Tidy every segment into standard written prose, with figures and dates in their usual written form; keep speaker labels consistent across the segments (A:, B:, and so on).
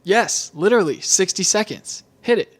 A: Yes, literally 60 seconds. Hit it.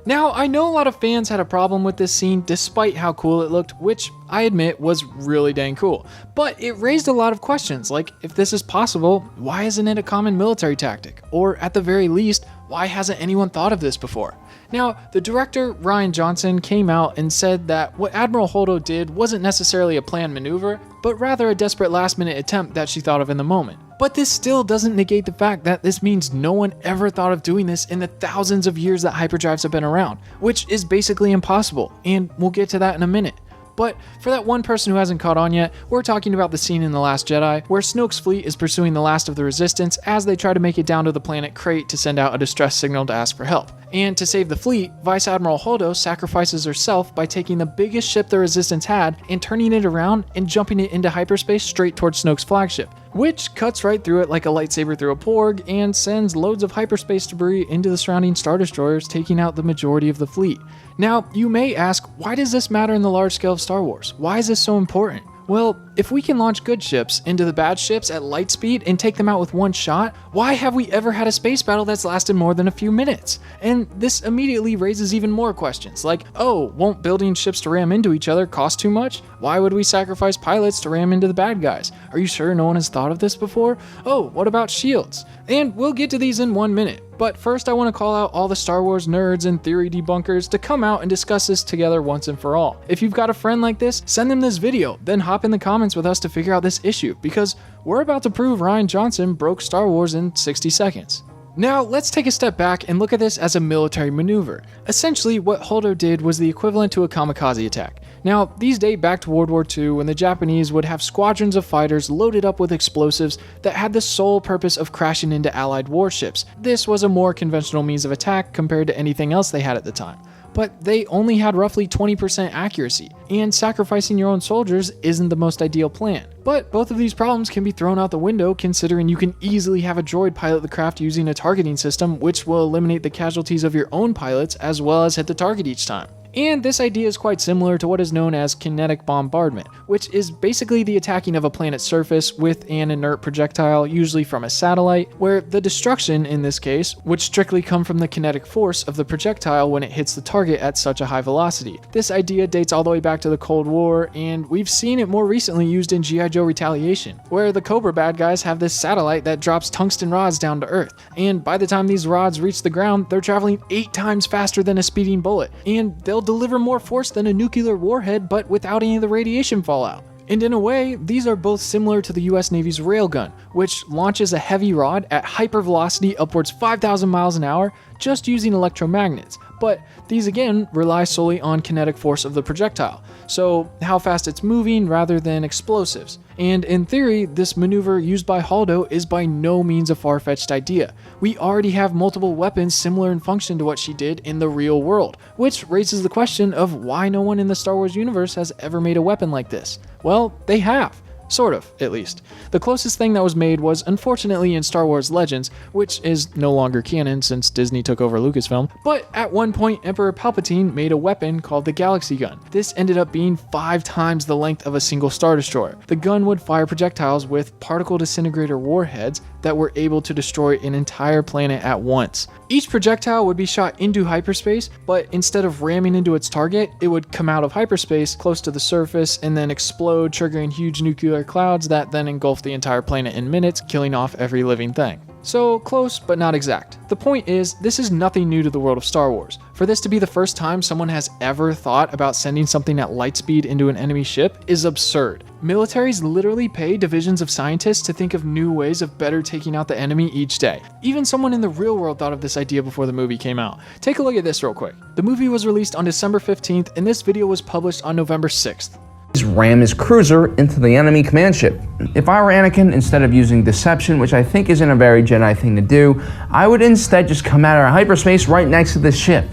A: Now, I know a lot of fans had a problem with this scene despite how cool it looked, which I admit was really dang cool. But it raised a lot of questions, like if this is possible, why isn't it a common military tactic? Or at the very least, why hasn't anyone thought of this before? Now, the director, Rian Johnson, came out and said that what Admiral Holdo did wasn't necessarily a planned maneuver, but rather a desperate last-minute attempt that she thought of in the moment. But this still doesn't negate the fact that this means no one ever thought of doing this in the thousands of years that hyperdrives have been around, which is basically impossible, and we'll get to that in a minute. But for that one person who hasn't caught on yet, we're talking about the scene in The Last Jedi, where Snoke's fleet is pursuing the last of the Resistance as they try to make it down to the planet Crate to send out a distress signal to ask for help. And to save the fleet, Vice Admiral Holdo sacrifices herself by taking the biggest ship the Resistance had and turning it around and jumping it into hyperspace straight towards Snoke's flagship, which cuts right through it like a lightsaber through a porg and sends loads of hyperspace debris into the surrounding Star Destroyers, taking out the majority of the fleet. Now, you may ask, why does this matter in the large scale of Star Wars? Why is this so important? Well, if we can launch good ships into the bad ships at light speed and take them out with one shot, why have we ever had a space battle that's lasted more than a few minutes? And this immediately raises even more questions, like, oh, won't building ships to ram into each other cost too much? Why would we sacrifice pilots to ram into the bad guys? Are you sure no one has thought of this before? Oh, what about shields? And we'll get to these in 1 minute. But first I want to call out all the Star Wars nerds and theory debunkers to come out and discuss this together once and for all. If you've got a friend like this, send them this video, then hop in the comments with us to figure out this issue, because we're about to prove Rian Johnson broke Star Wars in 60 seconds. Now, let's take a step back and look at this as a military maneuver. Essentially, what Holdo did was the equivalent to a kamikaze attack. Now, these date back to World War II when the Japanese would have squadrons of fighters loaded up with explosives that had the sole purpose of crashing into Allied warships. This was a more conventional means of attack compared to anything else they had at the time. But they only had roughly 20% accuracy, and sacrificing your own soldiers isn't the most ideal plan. But both of these problems can be thrown out the window considering you can easily have a droid pilot the craft using a targeting system which will eliminate the casualties of your own pilots as well as hit the target each time. And this idea is quite similar to what is known as kinetic bombardment, which is basically the attacking of a planet's surface with an inert projectile, usually from a satellite, where the destruction, in this case, would strictly come from the kinetic force of the projectile when it hits the target at such a high velocity. This idea dates all the way back to the Cold War, and we've seen it more recently used in G.I. Joe Retaliation, where the Cobra bad guys have this satellite that drops tungsten rods down to Earth, and by the time these rods reach the ground, they're traveling 8 times faster than a speeding bullet, and they'll deliver more force than a nuclear warhead, but without any of the radiation fallout. And in a way, these are both similar to the US Navy's railgun, which launches a heavy rod at hypervelocity upwards 5,000 miles an hour just using electromagnets. But these again rely solely on kinetic force of the projectile, so how fast it's moving rather than explosives. And in theory, this maneuver used by Holdo is by no means a far-fetched idea. We already have multiple weapons similar in function to what she did in the real world, which raises the question of why no one in the Star Wars universe has ever made a weapon like this. Well, they have. Sort of, at least. The closest thing that was made was unfortunately in Star Wars Legends, which is no longer canon since Disney took over Lucasfilm, but at one point Emperor Palpatine made a weapon called the Galaxy Gun. This ended up being 5 times the length of a single Star Destroyer. The gun would fire projectiles with particle disintegrator warheads that were able to destroy an entire planet at once. Each projectile would be shot into hyperspace, but instead of ramming into its target, it would come out of hyperspace close to the surface and then explode, triggering huge nuclear clouds that then engulf the entire planet in minutes, killing off every living thing. So close, but not exact. The point is, this is nothing new to the world of Star Wars. For this to be the first time someone has ever thought about sending something at light speed into an enemy ship is absurd. Militaries literally pay divisions of scientists to think of new ways of better taking out the enemy each day. Even someone in the real world thought of this idea before the movie came out. Take a look at this real quick. The movie was released on December 15th, and this video was published on November 6th.
B: Ram his cruiser into the enemy command ship. If I were Anakin, instead of using deception, which I think isn't a very Jedi thing to do, I would instead just come out of hyperspace right next to this ship.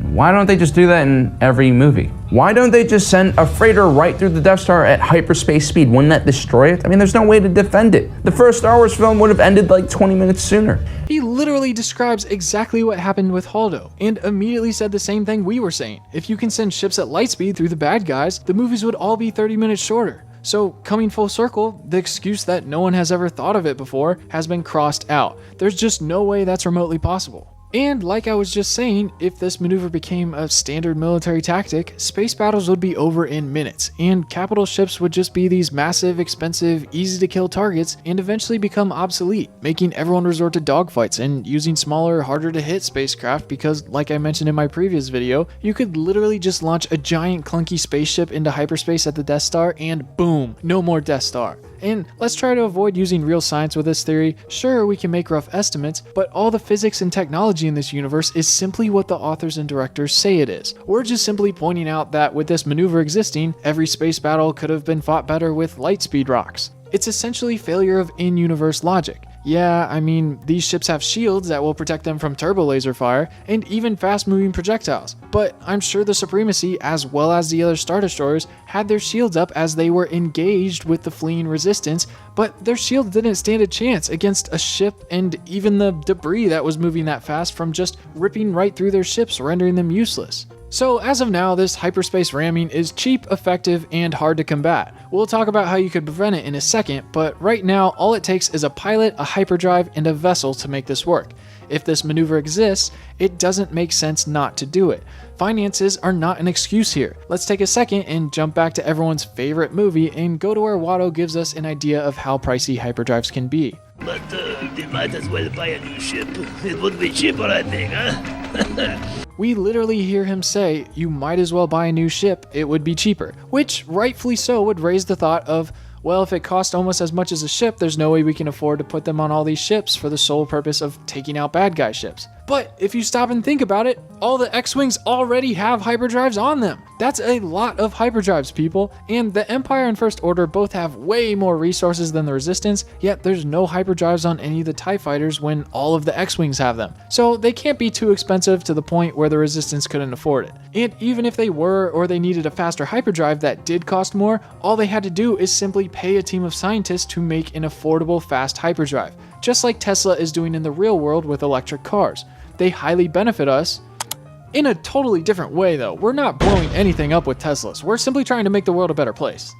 B: Why don't they just do that in every movie? Why don't they just send a freighter right through the Death Star at hyperspace speed? Wouldn't that destroy it? I mean, there's no way to defend it. The first Star Wars film would have ended like 20 minutes sooner.
A: He literally describes exactly what happened with Holdo, and immediately said the same thing we were saying. If you can send ships at light speed through the bad guys, the movies would all be 30 minutes shorter. So coming full circle, the excuse that no one has ever thought of it before has been crossed out. There's just no way that's remotely possible. And like I was just saying, if this maneuver became a standard military tactic, space battles would be over in minutes, and capital ships would just be these massive, expensive, easy to kill targets and eventually become obsolete, making everyone resort to dogfights and using smaller, harder to hit spacecraft because, like I mentioned in my previous video, you could literally just launch a giant clunky spaceship into hyperspace at the Death Star and boom, no more Death Star. And let's try to avoid using real science with this theory. Sure, we can make rough estimates, but all the physics and technology in this universe is simply what the authors and directors say it is. We're just simply pointing out that with this maneuver existing, every space battle could have been fought better with light speed rocks. It's essentially failure of in-universe logic. Yeah, I mean, these ships have shields that will protect them from turbo laser fire and even fast-moving projectiles, but I'm sure the Supremacy, as well as the other Star Destroyers, had their shields up as they were engaged with the fleeing resistance, but their shields didn't stand a chance against a ship and even the debris that was moving that fast from just ripping right through their ships, rendering them useless. So as of now, this hyperspace ramming is cheap, effective, and hard to combat. We'll talk about how you could prevent it in a second, but right now all it takes is a pilot, a hyperdrive, and a vessel to make this work. If this maneuver exists, it doesn't make sense not to do it. Finances are not an excuse here. Let's take a second and jump back to everyone's favorite movie and go to where Watto gives us an idea of how pricey hyperdrives can be.
C: But they might as well buy a new ship. It would be cheaper, I think, huh?
A: We literally hear him say, you might as well buy a new ship, it would be cheaper. Which, rightfully so, would raise the thought of, well, if it costs almost as much as a ship, there's no way we can afford to put them on all these ships for the sole purpose of taking out bad guy ships. But if you stop and think about it, all the X-Wings already have hyperdrives on them. That's a lot of hyperdrives, people. And the Empire and First Order both have way more resources than the Resistance, yet there's no hyperdrives on any of the TIE fighters when all of the X-Wings have them. So they can't be too expensive to the point where the Resistance couldn't afford it. And even if they were, or they needed a faster hyperdrive that did cost more, all they had to do is simply pay a team of scientists to make an affordable fast hyperdrive, just like Tesla is doing in the real world with electric cars. They highly benefit us in a totally different way though. We're not blowing anything up with Teslas. We're simply trying to make the world a better place.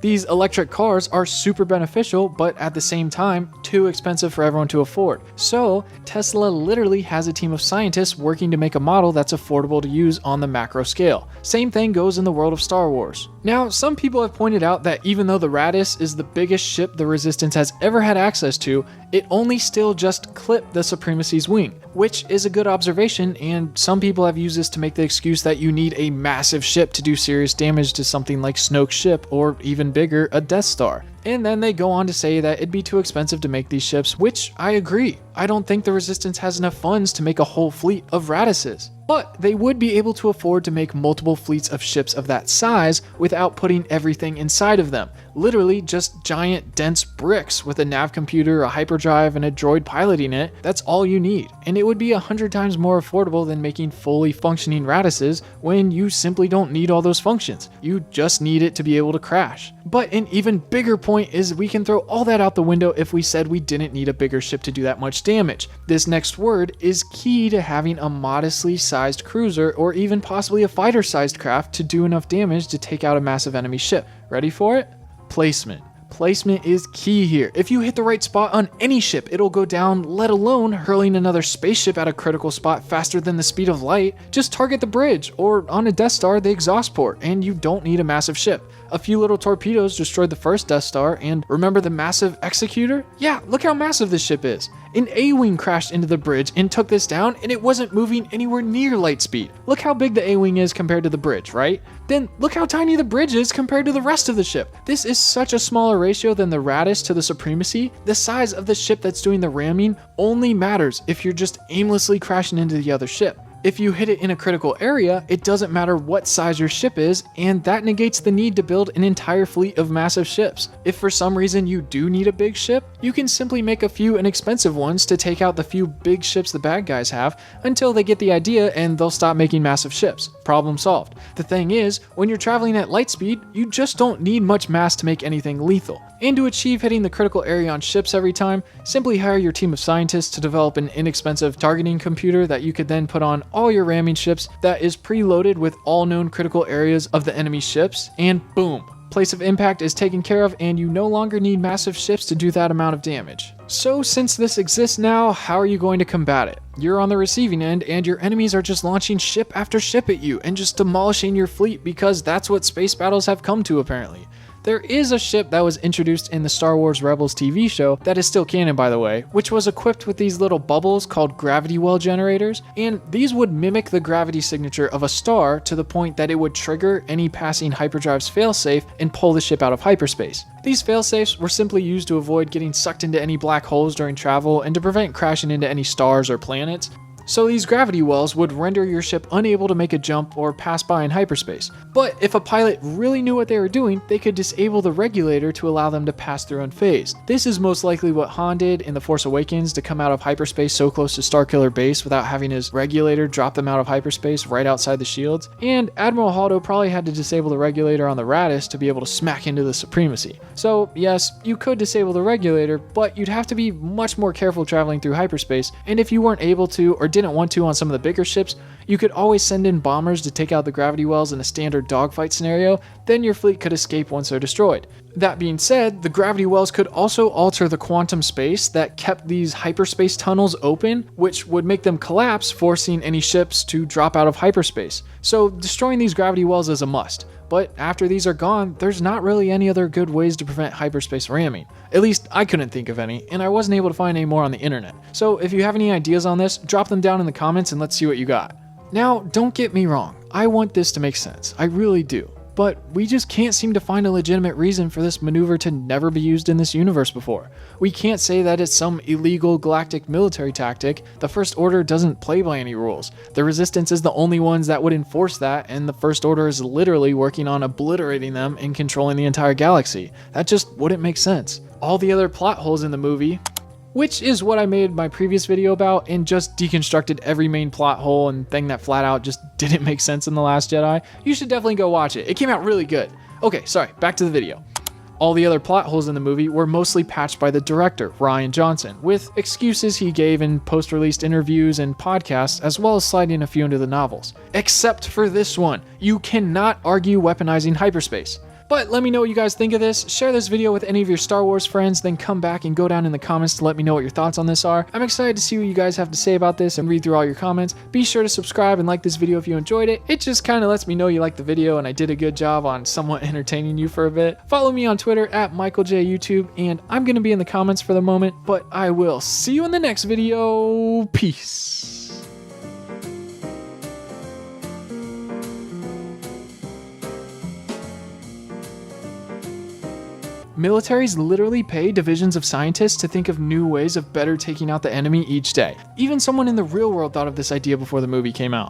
A: These electric cars are super beneficial, but at the same time, too expensive for everyone to afford. So Tesla literally has a team of scientists working to make a model that's affordable to use on the macro scale. Same thing goes in the world of Star Wars. Now, some people have pointed out that even though the Raddus is the biggest ship the Resistance has ever had access to, it only still just clipped the Supremacy's wing, which is a good observation, and some people have used this to make the excuse that you need a massive ship to do serious damage to something like Snoke's ship, or even bigger, a Death Star. And then they go on to say that it'd be too expensive to make these ships, which I agree. I don't think the Resistance has enough funds to make a whole fleet of Radduses. But they would be able to afford to make multiple fleets of ships of that size without putting everything inside of them. Literally just giant dense bricks with a nav computer, a hyperdrive, and a droid piloting it. That's all you need. And it would be 100 times more affordable than making fully functioning Radduses when you simply don't need all those functions. You just need it to be able to crash. But an even bigger point is we can throw all that out the window if we said we didn't need a bigger ship to do that much damage. This next word is key to having a modestly sized cruiser or even possibly a fighter-sized craft to do enough damage to take out a massive enemy ship. Ready for it? Placement. Placement is key here. If you hit the right spot on any ship, it'll go down, let alone hurling another spaceship at a critical spot faster than the speed of light. Just target the bridge, or on a Death Star, the exhaust port, and you don't need a massive ship. A few little torpedoes destroyed the first Death Star, and remember the massive Executor? Yeah, look how massive this ship is. An A-Wing crashed into the bridge and took this down, and it wasn't moving anywhere near light speed. Look how big the A-Wing is compared to the bridge, right? Then look how tiny the bridge is compared to the rest of the ship. This is such a smaller ratio than the Raddus to the Supremacy. The size of the ship that's doing the ramming only matters if you're just aimlessly crashing into the other ship. If you hit it in a critical area, it doesn't matter what size your ship is, and that negates the need to build an entire fleet of massive ships. If for some reason you do need a big ship, you can simply make a few inexpensive ones to take out the few big ships the bad guys have until they get the idea and they'll stop making massive ships. Problem solved. The thing is, when you're traveling at light speed, you just don't need much mass to make anything lethal. And to achieve hitting the critical area on ships every time, simply hire your team of scientists to develop an inexpensive targeting computer that you could then put on all your ramming ships that is preloaded with all known critical areas of the enemy ships, and boom, place of impact is taken care of, and you no longer need massive ships to do that amount of damage. So since this exists now, how are you going to combat it? You're on the receiving end, and your enemies are just launching ship after ship at you and just demolishing your fleet because that's what space battles have come to apparently. There is a ship that was introduced in the Star Wars Rebels TV show that is still canon, by the way, which was equipped with these little bubbles called gravity well generators, and these would mimic the gravity signature of a star to the point that it would trigger any passing hyperdrive's failsafe and pull the ship out of hyperspace. These failsafes were simply used to avoid getting sucked into any black holes during travel and to prevent crashing into any stars or planets. So these gravity wells would render your ship unable to make a jump or pass by in hyperspace. But if a pilot really knew what they were doing, they could disable the regulator to allow them to pass through unfazed. This is most likely what Han did in The Force Awakens to come out of hyperspace so close to Starkiller Base without having his regulator drop them out of hyperspace right outside the shields. And Admiral Holdo probably had to disable the regulator on the Raddus to be able to smack into the Supremacy. So yes, you could disable the regulator, but you'd have to be much more careful traveling through hyperspace, and if you weren't able to or didn't want to on some of the bigger ships, you could always send in bombers to take out the gravity wells in a standard dogfight scenario, then your fleet could escape once they're destroyed. That being said, the gravity wells could also alter the quantum space that kept these hyperspace tunnels open, which would make them collapse, forcing any ships to drop out of hyperspace. So destroying these gravity wells is a must. But after these are gone, there's not really any other good ways to prevent hyperspace ramming. At least I couldn't think of any, and I wasn't able to find any more on the internet. So if you have any ideas on this, drop them down in the comments and let's see what you got. Now, don't get me wrong, I want this to make sense, I really do. But we just can't seem to find a legitimate reason for this maneuver to never be used in this universe before. We can't say that it's some illegal galactic military tactic. The First Order doesn't play by any rules. The Resistance is the only ones that would enforce that, and the First Order is literally working on obliterating them and controlling the entire galaxy. That just wouldn't make sense. All the other plot holes in the movie, which is what I made my previous video about and just deconstructed every main plot hole and thing that flat out just didn't make sense in The Last Jedi. You should definitely go watch it. It came out really good. Okay, sorry, back to the video. All the other plot holes in the movie were mostly patched by the director, Rian Johnson, with excuses he gave in post-release interviews and podcasts, as well as sliding a few into the novels. Except for this one. You cannot argue weaponizing hyperspace. But let me know what you guys think of this. Share this video with any of your Star Wars friends, then come back and go down in the comments to let me know what your thoughts on this are. I'm excited to see what you guys have to say about this and read through all your comments. Be sure to subscribe and like this video if you enjoyed it. It just kind of lets me know you liked the video and I did a good job on somewhat entertaining you for a bit. Follow me on Twitter at MichaelJYouTube, and I'm going to be in the comments for the moment, but I will see you in the next video. Peace. Militaries literally pay divisions of scientists to think of new ways of better taking out the enemy each day. Even someone in the real world thought of this idea before the movie came out.